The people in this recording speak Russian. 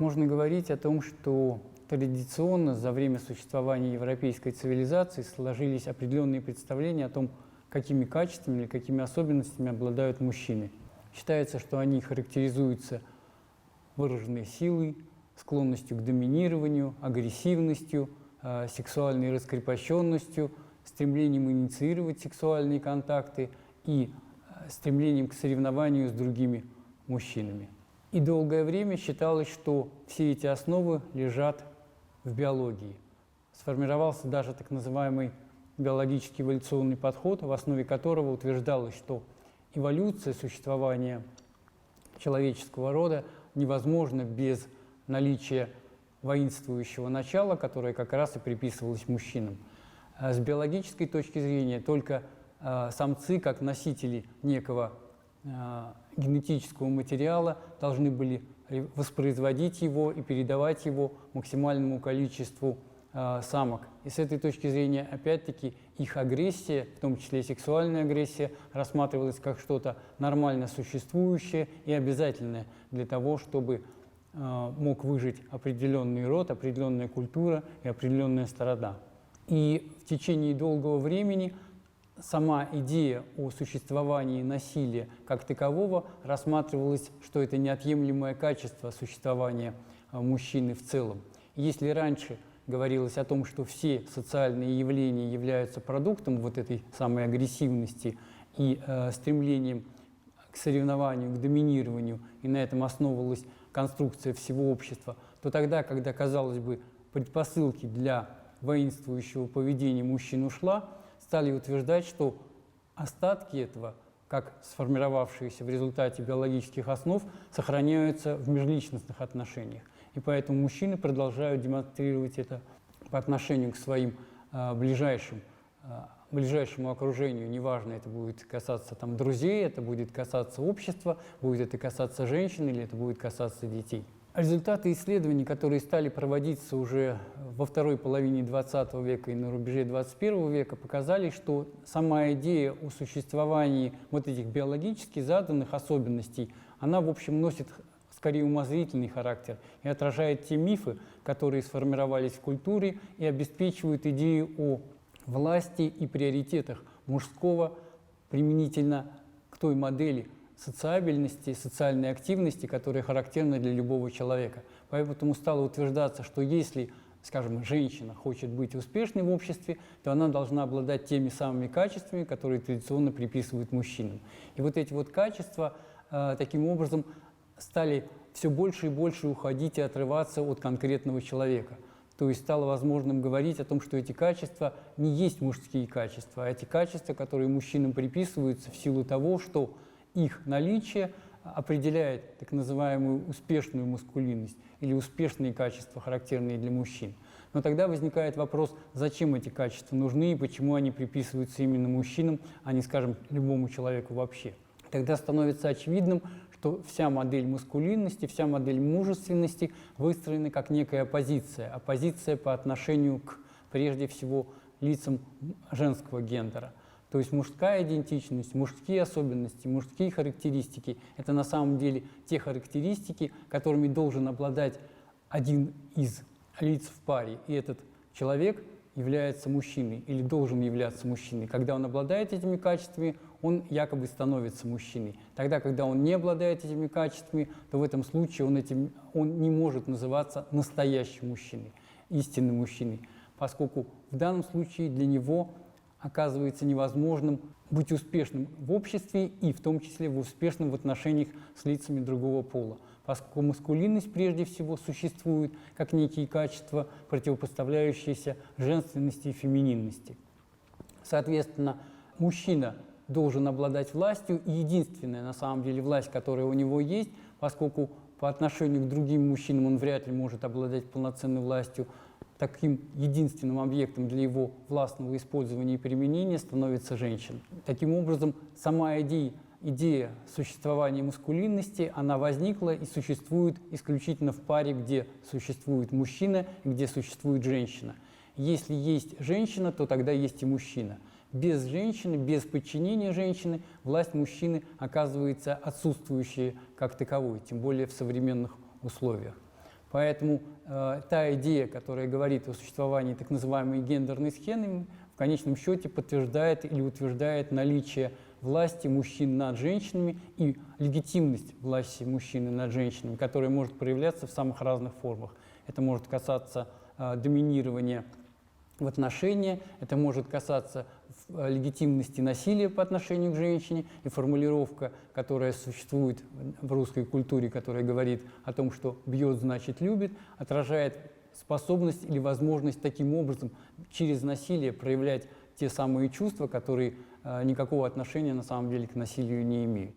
можно говорить о том, что традиционно за время существования европейской цивилизации сложились определенные представления о том, какими качествами или какими особенностями обладают мужчины. Считается, что они характеризуются выраженной силой, склонностью к доминированию, агрессивностью, сексуальной раскрепощенностью, стремлением инициировать сексуальные контакты и стремлением к соревнованию с другими мужчинами. И долгое время считалось, что все эти основы лежат в биологии. Сформировался даже так называемый биологический эволюционный подход, в основе которого утверждалось, что эволюция существования человеческого рода невозможна без наличия воинствующего начала, которое как раз и приписывалось мужчинам. С биологической точки зрения только самцы, как носители некого генетического материала, должны были воспроизводить его и передавать его максимальному количеству самок. И с этой точки зрения, опять-таки, их агрессия, в том числе сексуальная агрессия, рассматривалась как что-то нормально существующее и обязательное для того, чтобы мог выжить определенный род, определенная культура и определенная сторона. И в течение долгого времени сама идея о существовании насилия как такового рассматривалась, что это неотъемлемое качество существования мужчины в целом. Если раньше говорилось о том, что все социальные явления являются продуктом вот этой самой агрессивности и стремлением к соревнованию, к доминированию, и на этом основывалась конструкция всего общества, то тогда, когда, казалось бы, предпосылки для воинствующего поведения мужчин ушла, стали утверждать, что остатки этого, как сформировавшиеся в результате биологических основ, сохраняются в межличностных отношениях. И поэтому мужчины продолжают демонстрировать это по отношению к своим ближайшему окружению. Неважно, это будет касаться там, друзей, это будет касаться общества, будет это касаться женщин или это будет касаться детей. Результаты исследований, которые стали проводиться уже во второй половине XX века и на рубеже XXI века, показали, что сама идея о существовании вот этих биологически заданных особенностей, она, в общем, носит скорее умозрительный характер и отражает те мифы, которые сформировались в культуре и обеспечивают идею о власти и приоритетах мужского применительно к той модели социабельности, социальной активности, которая характерна для любого человека. Поэтому стало утверждаться, что если, скажем, женщина хочет быть успешной в обществе, то она должна обладать теми самыми качествами, которые традиционно приписывают мужчинам. И вот эти вот качества таким образом стали все больше и больше уходить и отрываться от конкретного человека. То есть стало возможным говорить о том, что эти качества не есть мужские качества, а эти качества, которые мужчинам приписываются в силу того, что их наличие определяет так называемую успешную маскулинность или успешные качества, характерные для мужчин. Но тогда возникает вопрос, зачем эти качества нужны и почему они приписываются именно мужчинам, а не, скажем, любому человеку вообще. Тогда становится очевидным, что вся модель маскулинности, вся модель мужественности выстроена как некая оппозиция по отношению к, прежде всего, лицам женского гендера. То есть мужская идентичность, мужские особенности, мужские характеристики – это на самом деле те характеристики, которыми должен обладать один из лиц в паре. И этот человек является мужчиной или должен являться мужчиной. Когда он обладает этими качествами, он якобы становится мужчиной. Тогда, когда он не обладает этими качествами, то в этом случае он не может называться настоящим мужчиной, истинным мужчиной, поскольку в данном случае для него оказывается невозможным быть успешным в обществе и в том числе успешным в отношениях с лицами другого пола, поскольку маскулинность прежде всего существует как некие качества, противопоставляющиеся женственности и фемининности. Соответственно, мужчина должен обладать властью, и единственная на самом деле власть, которая у него есть, поскольку по отношению к другим мужчинам он вряд ли может обладать полноценной властью, таким единственным объектом для его властного использования и применения становится женщина. Таким образом, сама идея существования маскулинности, она возникла и существует исключительно в паре, где существует мужчина и где существует женщина. Если есть женщина, то тогда есть и мужчина. Без женщины, без подчинения женщины, власть мужчины оказывается отсутствующей как таковой, тем более в современных условиях. Поэтому та идея, которая говорит о существовании так называемой гендерной схемы, в конечном счете подтверждает или утверждает наличие власти мужчин над женщинами и легитимность власти мужчины над женщинами, которая может проявляться в самых разных формах. Это может касаться доминирования в отношении, это может касаться легитимности насилия по отношению к женщине, и формулировка, которая существует в русской культуре, которая говорит о том, что бьет, значит любит, отражает способность или возможность таким образом через насилие проявлять те самые чувства, которые никакого отношения на самом деле к насилию не имеют.